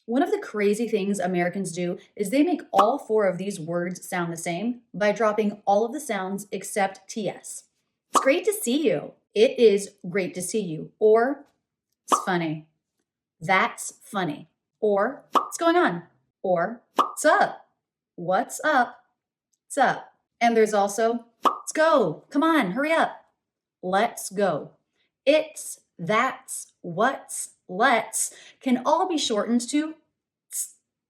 One of the crazy things Americans do is they make all four of these words sound the same by dropping all of the sounds except TS. It's great to see you. It is great to see you. Or, it's funny. That's funny. Or, what's going on? Or, what's up? What's up? What's up? And there's also, let's go. Come on, hurry up. Let's go. It's, that's, what's, let's can all be shortened to